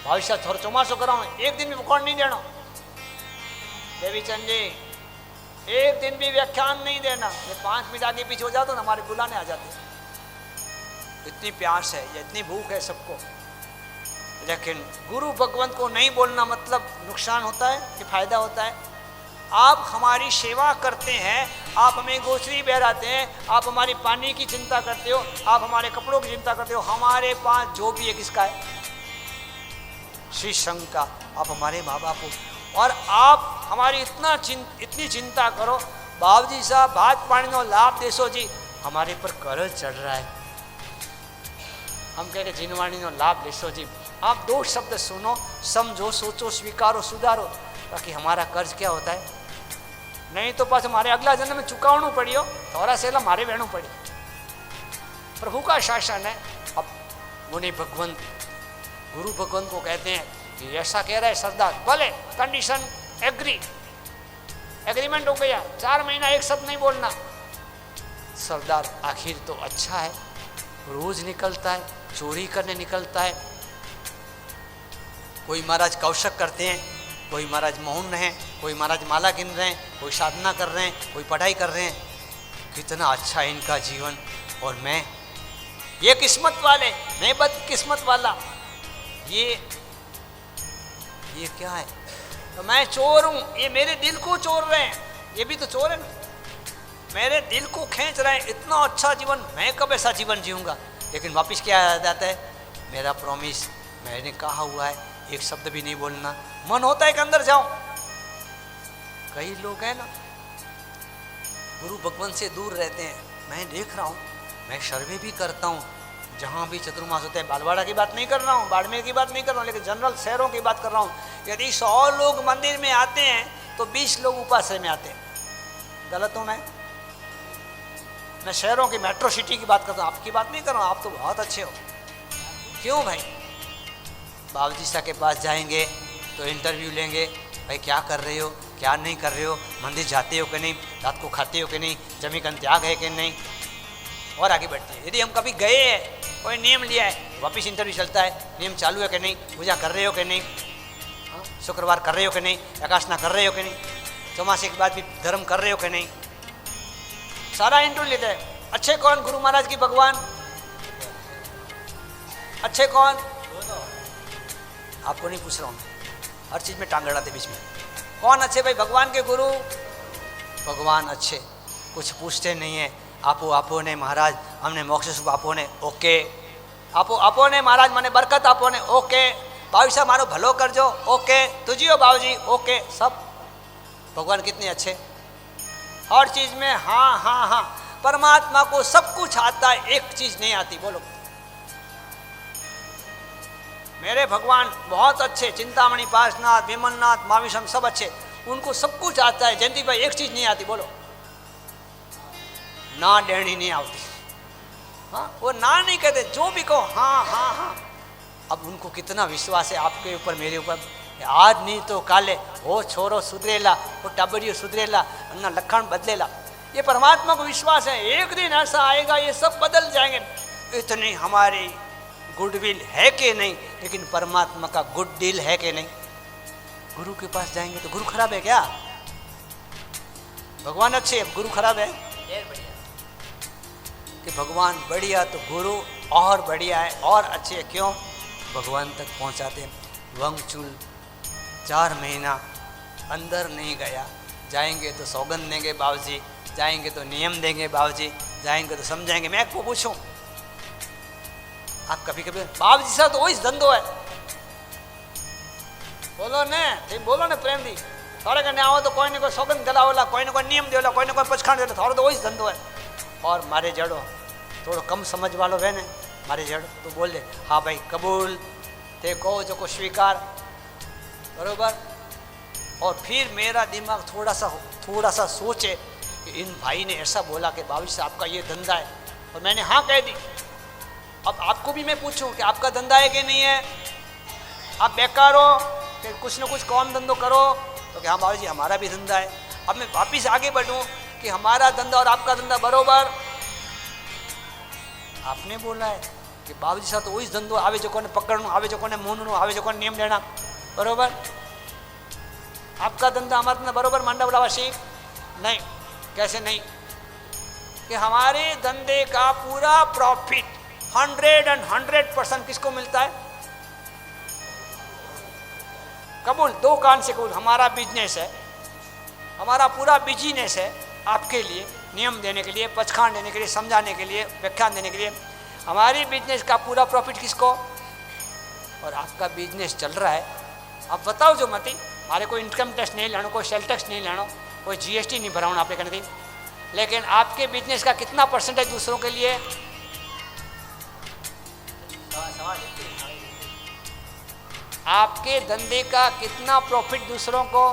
भविष्य थोड़ा चौमासो कराओ, एक दिन भी मुकौड़ नहीं देना, देवी चंद जी एक दिन भी व्याख्यान नहीं देना, ये 5 मिनट आगे पीछे हो जाते ना हमारे बुलाने आ जाते। इतनी प्यास है या इतनी भूख है सबको, लेकिन गुरु भगवंत को नहीं बोलना मतलब नुकसान होता है कि फायदा होता है? आप हमारी सेवा करते हैं, आप हमें गोचरी बहराते हैं, आप हमारी पानी की चिंता करते हो, आप हमारे कपड़ों की चिंता करते हो, हमारे पास जो भी है किसका है? श्री संघ का। आप हमारे माँ बाप हो, और आप हमारी इतनी चिंता करो, बाबूजी साहब भात पानी नो लाभ देसो जी, हमारे पर कर्ज चढ़ रहा है, हम कह रहे जिनवाणी नो लाभ लेसो जी। आप 2 शब्द सुनो, समझो, सोचो, स्वीकारो, सुधारो, ताकि हमारा कर्ज क्या होता है, नहीं तो पास हमारे अगला जन्म में चुकावणु पड़ियो, थोड़ा सेला मारे वेणु पड़ी। प्रभु का शासन है। अब मुनि भगवंत गुरु भगवंत को कहते हैं कि ऐसा कह रहा है सरदार, भले कंडीशन एग्रीमेंट हो गया, 4 महीना एक शब्द नहीं बोलना। सरदार आखिर तो अच्छा है, रोज निकलता है, चोरी करने निकलता है, कोई महाराज कौशक करते हैं, कोई महाराज मौन हैं, कोई महाराज माला गिन रहे हैं, कोई साधना कर रहे हैं, कोई पढ़ाई कर रहे हैं, कितना अच्छा है इनका जीवन, और मैं ये किस्मत वाले, मैं बदकिस्मत वाला, ये क्या है? तो मैं चोर हूँ, ये मेरे दिल को चोर रहे हैं, ये भी तो चोर है ना, मेरे दिल को खींच रहे हैं, इतना अच्छा जीवन, मैं कब ऐसा जीवन जीऊँगा? लेकिन वापस क्या आ जाता है? मेरा प्रॉमिस, मैंने कहा हुआ है, एक शब्द भी नहीं बोलना। मन होता है कि अंदर जाऊं। कई लोग हैं ना, गुरु भगवान से दूर रहते हैं। मैं देख रहा हूँ, मैं सर्वे भी करता हूँ, जहाँ भी चतुर्मास होते हैं, बालवाड़ा की बात नहीं कर रहा हूँ, बाड़मेर की बात नहीं कर रहा हूँ, लेकिन जनरल शहरों की बात कर रहा हूँ। यदि 100 लोग मंदिर में आते हैं तो 20 लोग उपास्य में आते हैं। गलत हूँ मैं शहरों की मेट्रो सिटी की बात करता हूँ, आपकी बात नहीं कर रहा हूँ। आप तो बहुत अच्छे हो। क्यों भाई? बाबूजी साहब के पास जाएंगे तो इंटरव्यू लेंगे, भाई क्या कर रहे हो, क्या नहीं कर रहे हो, मंदिर जाते हो कि नहीं, रात को खाते हो कि नहीं, जमी का त्याग है कि नहीं, और आगे बढ़ते हैं। यदि हम कभी गए हैं, कोई नियम लिया है, वापिस इंटरव्यू चलता है, नियम चालू है कि नहीं, पूजा कर रहे हो कि नहीं, शुक्रवार कर रहे हो कि नहीं, एकादशना कर रहे हो कि नहीं, चौमासे के बाद भी धर्म कर रहे हो कि नहीं, सारा इंटरव्यू लेते हैं। अच्छे कौन? गुरु महाराज की भगवान। अच्छे कौन? आपको नहीं पूछ रहा हूँ, हर चीज़ में टांग अड़ाते बीच में। कौन अच्छे भाई? भगवान के गुरु भगवान अच्छे, कुछ पूछते नहीं है। आपो ने महाराज, हमने मोक्ष सुख आपो ने, ओके। आपो ने महाराज माने बरकत आपो ने, ओके। बाबू साहब मारो भलो कर जो, ओके। तुझियो बाबू जी, ओके। सब भगवान कितने अच्छे, हर चीज में हाँ हाँ हाँ। परमात्मा को सब कुछ आता है, एक चीज नहीं आती। बोलो, मेरे भगवान बहुत अच्छे, चिंतामणि, पार्शनाथ, विमलनाथ, माविशम सब अच्छे, उनको सब कुछ आता है। जयंती भाई एक चीज नहीं आती। बोलो, ना देनी नहीं आती। हाँ, वो ना नहीं कहते, जो भी कहो हाँ हाँ हाँ। अब उनको कितना विश्वास है आपके ऊपर, मेरे ऊपर। आज नहीं तो काले वो छोरो सुधरेला, वो टाबरियो सुधरेला, अन्ना लखन बदलेला। ये परमात्मा को विश्वास है, एक दिन ऐसा आएगा ये सब बदल जाएंगे। इतनी हमारी गुडविल है कि नहीं, लेकिन परमात्मा का गुड डील है कि नहीं। गुरु के पास जाएंगे तो गुरु खराब है क्या? भगवान अच्छे, गुरु खराब है कि भगवान बढ़िया तो गुरु और बढ़िया है और अच्छे। क्यों? भगवान तक पहुंचाते हैं। वंगचूल 4 महीना अंदर नहीं गया, जाएंगे तो सौगंध देंगे बाबूजी, जाएंगे तो नियम देंगे बाबूजी, जाएंगे तो समझाएंगे। मैं आपको पूछूं, आप कभी कभी बाबूजी साहब तो वही धंधो है, बोलो ने, बोलो ने प्रेम दी, थोड़े करने आओ तो कोई ना कोई सौगंध दिलाओला, कोई ना कोई नियम देला, कोई ना कोई पचखान देला, थोड़ा तो वही धंधो है। और मारे जड़ो थोड़ा कम समझ वालों रहे ने, मारे जड़ तो बोल दे हाँ भाई कबूल, ते को जो को स्वीकार, बरोबर। और फिर मेरा दिमाग थोड़ा सा सोचे कि इन भाई ने ऐसा बोला कि बाबू साहब आपका ये धंधा है, और मैंने हाँ कह दी। अब आपको भी मैं पूछूं कि आपका धंधा है कि नहीं है? आप बेकार हो कि कुछ ना कुछ काम धंधो करो, तो कि हाँ बाबू जी हमारा भी धंधा है। अब मैं वापिस आगे बढ़ूं कि हमारा धंधा और आपका धंधा बरोबर। आपने बोला है कि बाबूजी साहब तो वही धंधो, आवे जो कोने पकड़नो, आवे जो कोने मोननो, आवे जो कोने नियम लेना, बरोबर। आपका धंधा हमारा धंधा बरोबर मांडा बोलावासी नहीं। कैसे नहीं? कि हमारे धंधे का पूरा प्रॉफिट 100% किसको मिलता है? कबूल, 2 कान से कबूल। हमारा बिजनेस है, हमारा पूरा बिजनेस है आपके लिए, नियम देने के लिए, पचखान देने के लिए, समझाने के लिए, व्याख्यान देने के लिए। हमारी बिजनेस का पूरा प्रॉफिट किसको? और आपका बिजनेस चल रहा है, आप बताओ जो मती, हमारे कोई इनकम टैक्स नहीं लानो, कोई सेल टैक्स नहीं लानो, कोई जीएसटी नहीं भराना आपने करने की, लेकिन आपके बिजनेस का कितना परसेंटेज दूसरों के लिए? आपके धंधे का कितना प्रॉफिट दूसरों को?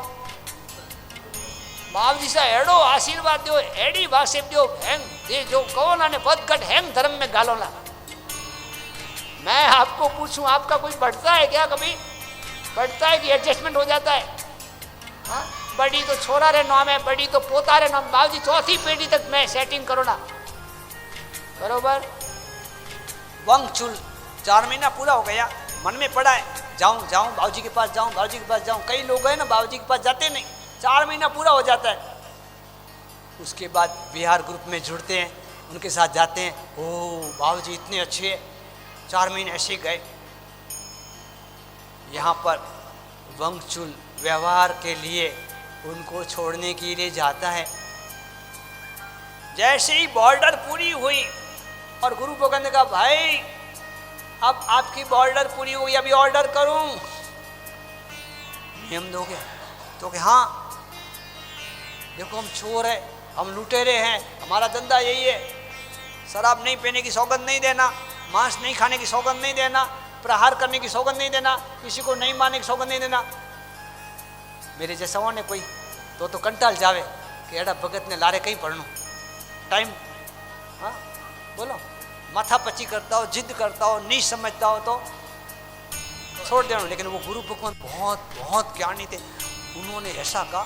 बाबूजी साहब एड़ो आशीर्वाद दो, एड़ी वासेब दो, हैंग दे जो कहो ना ने बदगट हैंग धर्म में गालो ना। मैं आपको पूछूं, आपका कुछ बढ़ता है क्या? कभी बढ़ता है कि एडजस्टमेंट हो जाता है? हाँ, बड़ी तो छोरा रे नाम है, बड़ी तो पोता रे नाम, बाबूजी 4थी पीढ़ी तक मैं सेटिंग करो ना, बरोबर। वंगचूल 4 महीना पूरा हो गया, मन में पड़ा है जाऊं बाबूजी के पास जाऊं। कई लोग हैं ना बाबूजी के पास जाते नहीं, 4 महीना पूरा हो जाता है, उसके बाद बिहार ग्रुप में जुड़ते हैं, उनके साथ जाते हैं। ओ बाबूजी इतने अच्छे हैं, 4 महीने ऐसे गए। यहाँ पर वंगचूल व्यवहार के लिए उनको छोड़ने के लिए जाता है। जैसे ही बॉर्डर पूरी हुई और गुरु भगवान ने कहा भाई अब आपकी बॉर्डर पूरी हुई, अभी ऑर्डर करूं, नियम दोगे? तो कि हाँ देखो हम चोर है, हम लुटेरे हैं, हमारा धंधा यही है, शराब नहीं पीने की सौगंध नहीं देना, मांस नहीं खाने की सौगंध नहीं देना, प्रहार करने की सौगंध नहीं देना, किसी को नहीं मारने की सौगंध नहीं देना। मेरे जैसा ने कोई तो कंटाल जावे कि एड़ा भगत ने लारे कहीं पढ़नू टाइम। हाँ बोलो, माथा पची करता हो, जिद करता हो, नहीं समझता हो तो छोड़ देना। लेकिन वो गुरु भगवान बहुत बहुत ज्ञानी थे। उन्होंने ऐसा कहा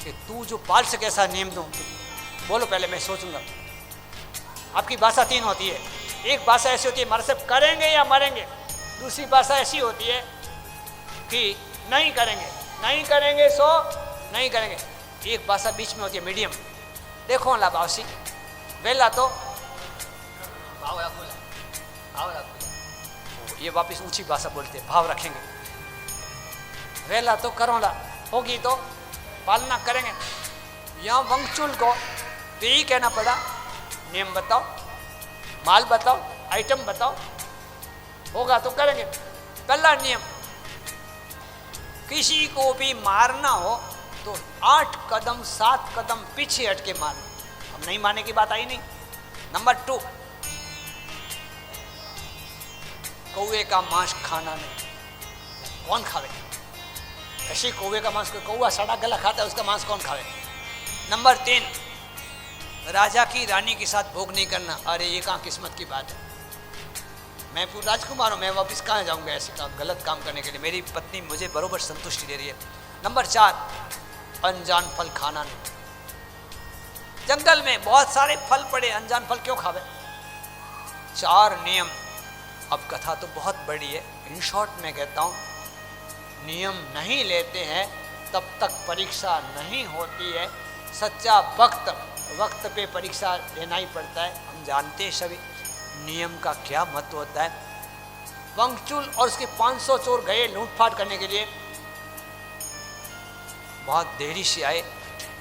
कि तू जो पाल सके ऐसा नियम दूँ। बोलो पहले, मैं सोचूंगा। आपकी भाषा 3 होती है। एक भाषा ऐसी होती है हमारे से करेंगे या मरेंगे, दूसरी भाषा ऐसी होती है कि नहीं करेंगे, नहीं करेंगे सो नहीं करेंगे। एक भाषा बीच में होती है मीडियम। देखो ला बावसी वेला तो भाव रखूला, भाव रखूला, ये वापिस ऊंची भाषा बोलते हैं, भाव रखेंगे। वेला तो करोला होगी तो पालना करेंगे। यहाँ वंगचुल को तो यही कहना पड़ा, नियम बताओ, माल बताओ, आइटम बताओ, होगा तो करेंगे। पहला नियम, किसी को भी मारना हो तो 8 कदम 7 कदम पीछे हट के मारना। अब नहीं मारने की बात आई नहीं। नंबर 2, कौवे का मांस खाना नहीं। कौन खावे? ऐसे कौवे का मांस, कौवा सड़ा गला खाता है, उसका मांस कौन खावे? नंबर 3, राजा की रानी के साथ भोग नहीं करना। अरे ये कहाँ किस्मत की बात है? मैं पूरा राजकुमार हूँ, मैं वापस कहाँ जाऊँगा ऐसे काम, गलत काम करने के लिए? मेरी पत्नी मुझे बरोबर संतुष्टि दे रही है। नंबर 4, अनजान फल खाना नहीं। जंगल में बहुत सारे फल पड़े, अनजान फल क्यों खावे? 4 नियम। अब कथा तो बहुत बड़ी है, इन शॉर्ट में कहता हूँ, नियम नहीं लेते हैं तब तक परीक्षा नहीं होती है। सच्चा वक्त पे परीक्षा लेना ही पड़ता है। हम जानते हैं सभी नियम का क्या महत्व होता है। वंगचुल और उसके 500 चोर गए लूटपाट करने के लिए, बहुत देरी से आए।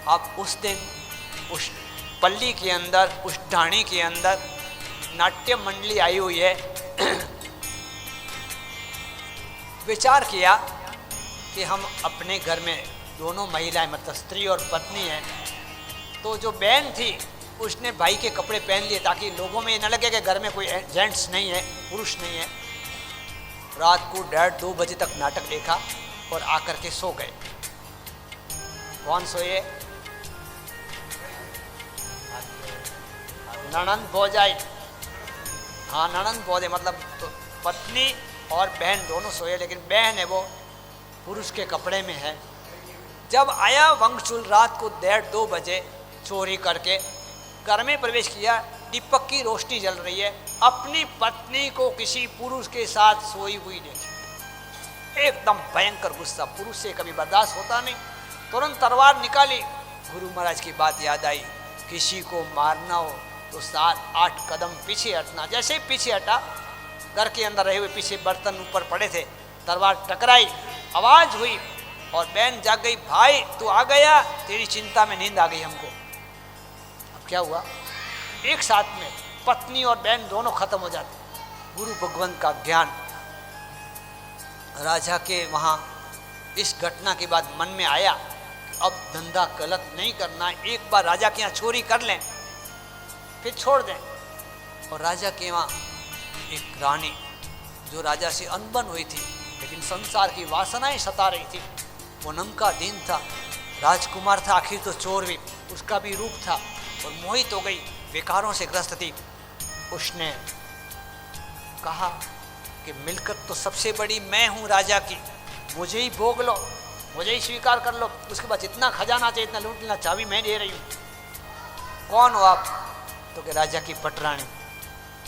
अब उस दिन उस पल्ली के अंदर, उस ढाणी के अंदर नाट्य मंडली आई हुई है। विचार किया कि हम अपने घर में दोनों महिलाएं, मतलब स्त्री और पत्नी है, तो जो बहन थी उसने भाई के कपड़े पहन लिए ताकि लोगों में ये न लगे कि घर में कोई जेंट्स नहीं है, पुरुष नहीं है। रात को 1:30-2 बजे तक नाटक देखा और आकर के सो गए। कौन सोए? ननंद भौजाई। हाँ, ननंद भौजाई मतलब तो पत्नी और बहन दोनों सोए, लेकिन बहन है वो पुरुष के कपड़े में है। जब आया वंगचुल रात को 1:30-2 बजे चोरी करके घर में प्रवेश किया, दीपक की रोशनी जल रही है, अपनी पत्नी को किसी पुरुष के साथ सोई हुई देखी। एकदम भयंकर गुस्सा, पुरुष से कभी बर्दाश्त होता नहीं। तुरंत तलवार निकाली। गुरु महाराज की बात याद आई, किसी को मारना हो तो 7-8 कदम पीछे हटना। जैसे ही पीछे हटा, घर के अंदर रहे हुए पीछे बर्तन ऊपर पड़े थे, तलवार टकराई, आवाज हुई और बहन जाग गई। भाई तू आ गया, तेरी चिंता में नींद आ गई हमको। अब क्या हुआ? एक साथ में पत्नी और बहन दोनों खत्म हो जाते। गुरु भगवंत का ज्ञान। राजा के वहाँ इस घटना के बाद मन में आया कि अब धंधा गलत नहीं करना, एक बार राजा के यहाँ चोरी कर लें फिर छोड़ दें। और राजा के वहाँ एक रानी जो राजा से अनबन हुई थी, लेकिन संसार की वासनाएं सता रही थी। पूनम का दिन था, राजकुमार था, आखिर तो चोर भी, उसका भी रूप था और मोहित हो गई, विकारों से ग्रस्त थी। उसने कहा कि मिलकत तो सबसे बड़ी मैं हूँ राजा की, मुझे ही भोग लो, मुझे ही स्वीकार कर लो। उसके बाद जितना खजाना चाहिए इतना लूट लेना, चाबी मैं दे रही हूँ। कौन हो आप? तो कि राजा की पटरानी,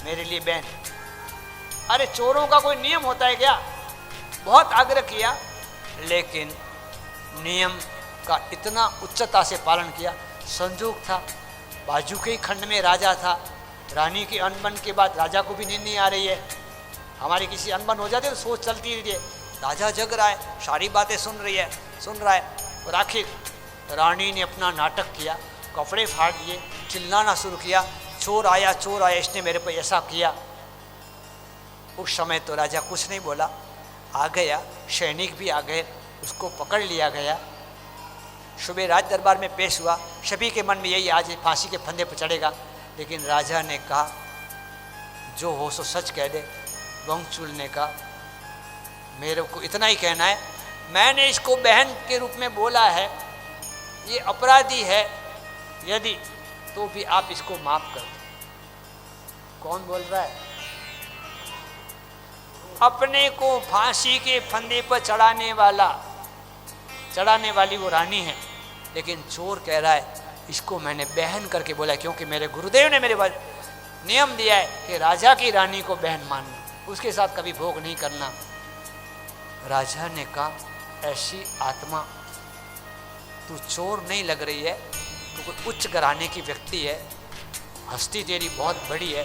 मेरे लिए बहन। अरे चोरों का कोई नियम होता है क्या? बहुत आग्रह किया, लेकिन नियम का इतना उच्चता से पालन किया। संजोग था, बाजू के ही खंड में राजा था। रानी की अनबन के बाद राजा को भी नींद नहीं आ रही है। हमारी किसी अनबन हो जाती है तो सोच चलती रहती है। राजा जग रहा है, सारी बातें सुन रहा है और आखिर रानी ने अपना नाटक किया, कपड़े फाड़ दिए, चिल्लाना शुरू किया, चोर आया, इसने मेरे पर ऐसा किया। उस समय तो राजा कुछ नहीं बोला, आ गया, सैनिक भी आ गए, उसको पकड़ लिया गया। सुबह राज दरबार में पेश हुआ। सभी के मन में यही आज फांसी के फंदे पर चढ़ेगा, लेकिन राजा ने कहा जो हो सो सच कह दे। बोंगचुल ने कहा मेरे को इतना ही कहना है, मैंने इसको बहन के रूप में बोला है, ये अपराधी है, यदि तो भी आप इसको माफ कर दो। कौन बोल रहा है? अपने को फांसी के फंदे पर चढ़ाने वाली वो रानी है, लेकिन चोर कह रहा है इसको मैंने बहन करके बोला, क्योंकि मेरे गुरुदेव ने मेरे बाद नियम दिया है कि राजा की रानी को बहन मानना, उसके साथ कभी भोग नहीं करना। राजा ने कहा ऐसी आत्मा, तू चोर नहीं लग रही है, तू कोई उच्च घराने की व्यक्ति है, हस्ती तेरी बहुत बड़ी है,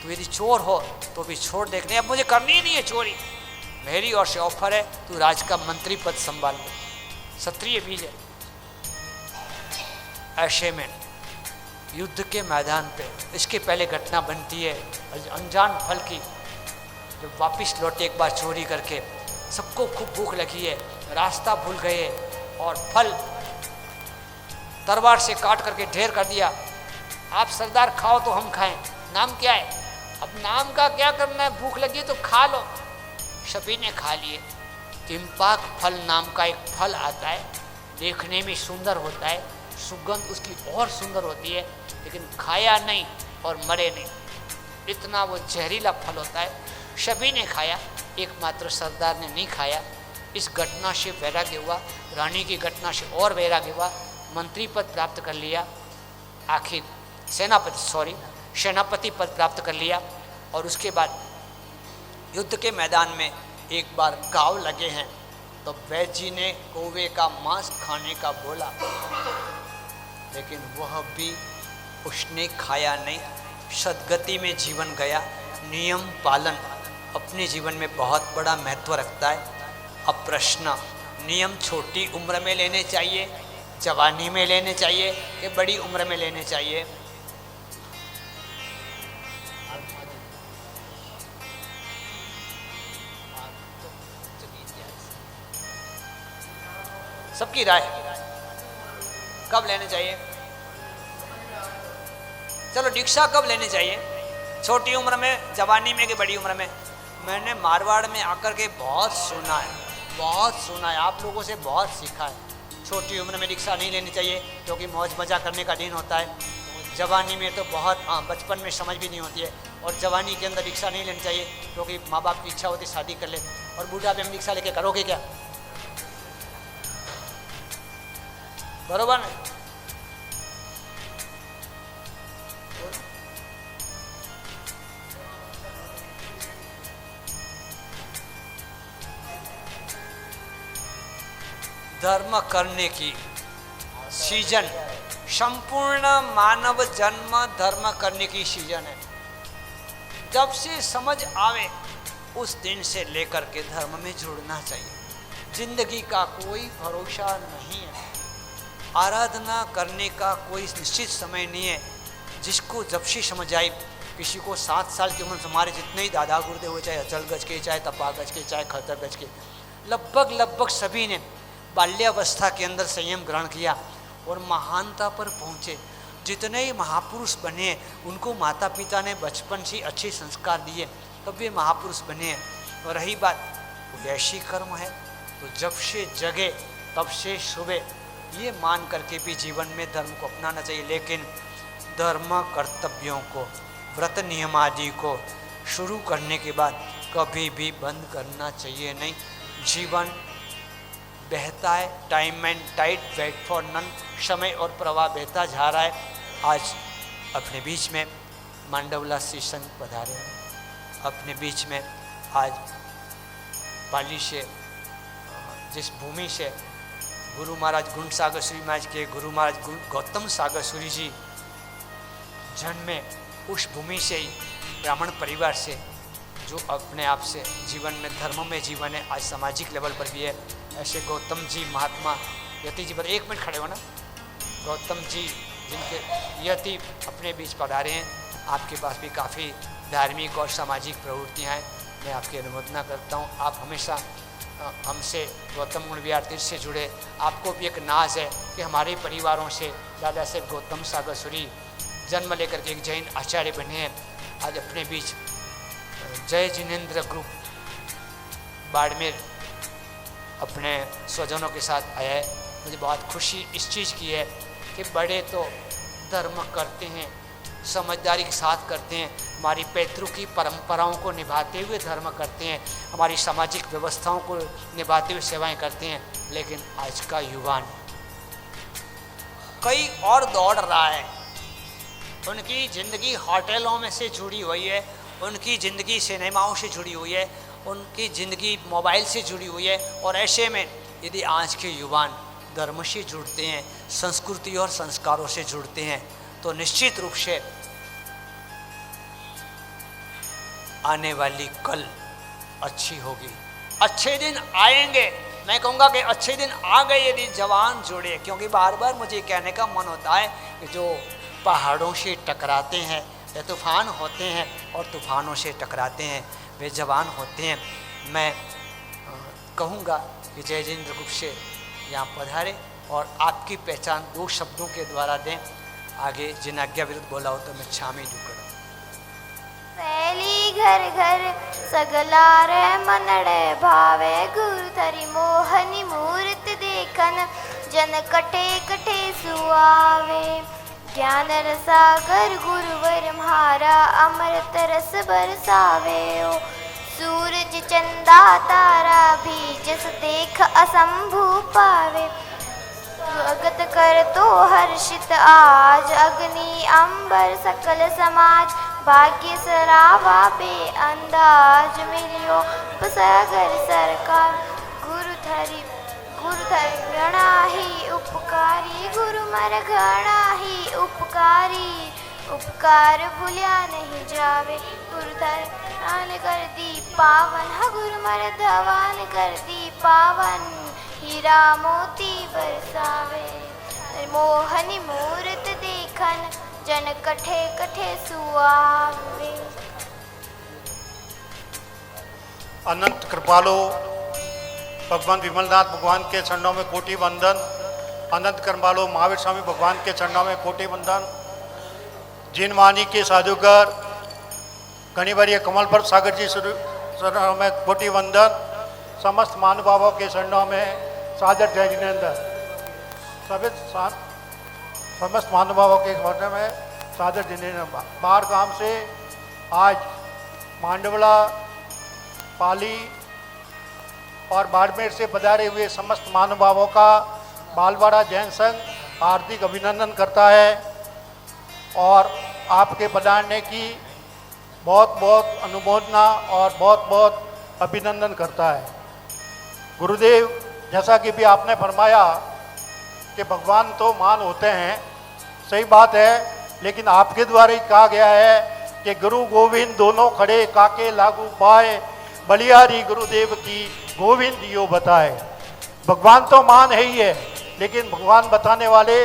तू यदि चोर हो तो भी छोड़ देखने, अब मुझे करनी ही नहीं है चोरी, मेरी ओर से ऑफर है, तू राज का मंत्री पद संभाल ले, क्षत्रिय बीज है। ऐसे में युद्ध के मैदान पे इसके पहले घटना बनती है अनजान फल की। जब वापिस लौटे एक बार चोरी करके, सबको खूब भूख लगी है, रास्ता भूल गए और फल तलवार से काट करके ढेर कर दिया। आप सरदार खाओ तो हम खाएं, नाम क्या है? अब नाम का क्या करना है, भूख लगी तो खा लो। सभी ने खा लिए। तिम्पाक फल नाम का एक फल आता है, देखने में सुंदर होता है, सुगंध उसकी और सुंदर होती है, लेकिन खाया नहीं और मरे नहीं, इतना वो जहरीला फल होता है। सभी ने खाया, एकमात्र सरदार ने नहीं खाया। इस घटना से वैराग्य हुआ, रानी की घटना से और वैराग्य हुआ, मंत्री पद प्राप्त कर लिया, आखिर सेनापति पद प्राप्त कर लिया। और उसके बाद युद्ध के मैदान में एक बार घाव लगे हैं, तो वैद्य जी ने कौवे का मांस खाने का बोला, लेकिन वह भी उसने खाया नहीं। सद्गति में जीवन गया। नियम पालन अपने जीवन में बहुत बड़ा महत्व रखता है। अब प्रश्न, नियम छोटी उम्र में लेने चाहिए, जवानी में लेने चाहिए कि बड़ी उम्र में लेने चाहिए? सबकी राय, कब लेने चाहिए? चलो दीक्षा कब लेनी चाहिए, छोटी उम्र में, जवानी में कि बड़ी उम्र में? मैंने मारवाड़ में आकर के बहुत सुना है, आप लोगों से बहुत सीखा है। छोटी उम्र में दीक्षा नहीं लेनी चाहिए क्योंकि मौज मजा करने का दिन होता है। जवानी में तो बहुत, बचपन में समझ भी नहीं होती है, और जवानी के अंदर दीक्षा नहीं लेनी चाहिए क्योंकि माँ बाप की इच्छा होती है शादी कर ले, और बूढ़ापे में दीक्षा लेके करोगे क्या? बरोबर है। धर्म करने की सीजन, संपूर्ण मानव जन्म धर्म करने की सीजन है। जब से समझ आवे उस दिन से लेकर के धर्म में जुड़ना चाहिए। जिंदगी का कोई भरोसा नहीं है, आराधना करने का कोई निश्चित समय नहीं है। जिसको जब से समझ आई, किसी को 7 साल की उम्र में, हमारे जितने ही दादा गुरुदेव हो, चाहे अचल गज के, चाहे तपा गज के, चाहे खतर गज के, लगभग सभी ने बाल्यावस्था के अंदर संयम ग्रहण किया और महानता पर पहुँचे। जितने ही महापुरुष बने उनको माता पिता ने बचपन से अच्छे संस्कार दिए, तब वे महापुरुष बने हैं। और रही बात वैशी कर्म है, तो जब से जगे तब से सुबह, ये मान करके भी जीवन में धर्म को अपनाना चाहिए। लेकिन धर्म कर्तव्यों को, व्रत नियम आदि को शुरू करने के बाद कभी भी बंद करना चाहिए नहीं। जीवन बहता है, time and tide wait for none, समय और प्रवाह बहता जा रहा है। आज अपने बीच में मांडवला श्री संघ पधारे हैं। अपने बीच में आज पाली से, जिस भूमि से गुरु महाराज गुण सागर सूरी महाराज के गुरु महाराज गौतम सागर सूरी जी जन्मे, उस भूमि से ही ब्राह्मण परिवार से, जो अपने आप से जीवन में धर्म में जीवन है, आज सामाजिक लेवल पर भी है। ऐसे गौतम जी महात्मा यति जी पर 1 मिनट खड़े हो ना, गौतम जी जिनके यति अपने बीच पधारे हैं। आपके पास भी काफ़ी धार्मिक और सामाजिक प्रवृत्तियाँ हैं, मैं आपकी अनुमोदना करता हूँ। आप हमेशा हमसे गौतम गुण विहार तीर्थ से जुड़े। आपको भी एक नाज है कि हमारे परिवारों से दादा साहेब गौतम सागर सूरी जन्म लेकर के एक जैन आचार्य बने हैं। आज अपने बीच जय जिनेन्द्र ग्रुप बाड़मेर अपने स्वजनों के साथ आया है। मुझे बहुत खुशी इस चीज़ की है कि बड़े तो धर्म करते हैं, समझदारी के साथ करते हैं, हमारी पैतृक की परंपराओं को निभाते हुए धर्म करते हैं, हमारी सामाजिक व्यवस्थाओं को निभाते हुए सेवाएं करते हैं। लेकिन आज का युवान कई और दौड़ रहा है, उनकी ज़िंदगी होटलों में से जुड़ी हुई है, उनकी ज़िंदगी सिनेमाओं से जुड़ी हुई है, उनकी ज़िंदगी मोबाइल से जुड़ी हुई है। और ऐसे में यदि आज के युवान धर्म से जुड़ते हैं, संस्कृति और संस्कारों से जुड़ते हैं, तो निश्चित रूप से आने वाली कल अच्छी होगी। अच्छे दिन आएंगे, मैं कहूँगा कि अच्छे दिन आ गए यदि जवान जुड़े। क्योंकि बार बार मुझे कहने का मन होता है कि जो पहाड़ों से टकराते हैं वे तूफ़ान होते हैं, और तूफ़ानों से टकराते हैं वे जवान होते हैं। मैं कहूँगा कि जय जिनेन्द्र ग्रुप से यहाँ पधारे और आपकी पहचान 2 शब्दों के द्वारा दें। आगे जिन आज्ञा विरुद्ध बोला हो तो मैं छामी डूकर। पहली घर घर सगला रे मनड़े भावे, गुरु धरि मोहनी मूर्त देखन जन कटे कटे सुआवे। ज्ञान रसागर गुरुवर म्हारा अमृत रस बरसावे। ओ सूरज चंदा तारा भी जस देख असंभु पावे। स्वागत कर तो हर्षित आज अग्नि अंबर सकल समाज। भाग्य सरावा बे अंदाज मिलियो उपसागर सरकार। गुरु धरि गणा ही उपकारी, गुरु मर गणा ही उपकारी। उपकार भूलिया नहीं जावे, गुरु धन कर दी पावन। हाँ गुरु मर धवान कर दी पावन, हीरा मोती बरसावे। मोहनी मूर्त देखन जन कठे कठे सुआवे। अनंत कृपालु भगवान विमलनाथ भगवान के चरणों में कोटि वंदन। अनंत कृपालु महावीर स्वामी भगवान के चरणों में कोटि वंदन। जिन वाणी के साधुकर घनीवर्य कमल पर सागर जी चरणों में कोटि वंदन। समस्त महानुभावों के चरणों में सादर जय जिनेन्द्र। समस्त महानुभावों के चरणों में सादर जिनेन्द्र। बाहर गांव से आज मांडवला, पाली और बाड़मेर से पधारे हुए समस्त महानुभावों का बालवाड़ा जैन संघ हार्दिक अभिनंदन करता है और आपके पधारने की बहुत बहुत अनुमोदना और बहुत बहुत अभिनंदन करता है। गुरुदेव, जैसा कि भी आपने फरमाया कि भगवान तो महान होते हैं, सही बात है, लेकिन आपके द्वारा ही कहा गया है कि गुरु गोविंद दोनों खड़े काके लागू पाए। बलिहारी गुरुदेव की गोविंद दियो बताए। भगवान तो महान है ही है, लेकिन भगवान बताने वाले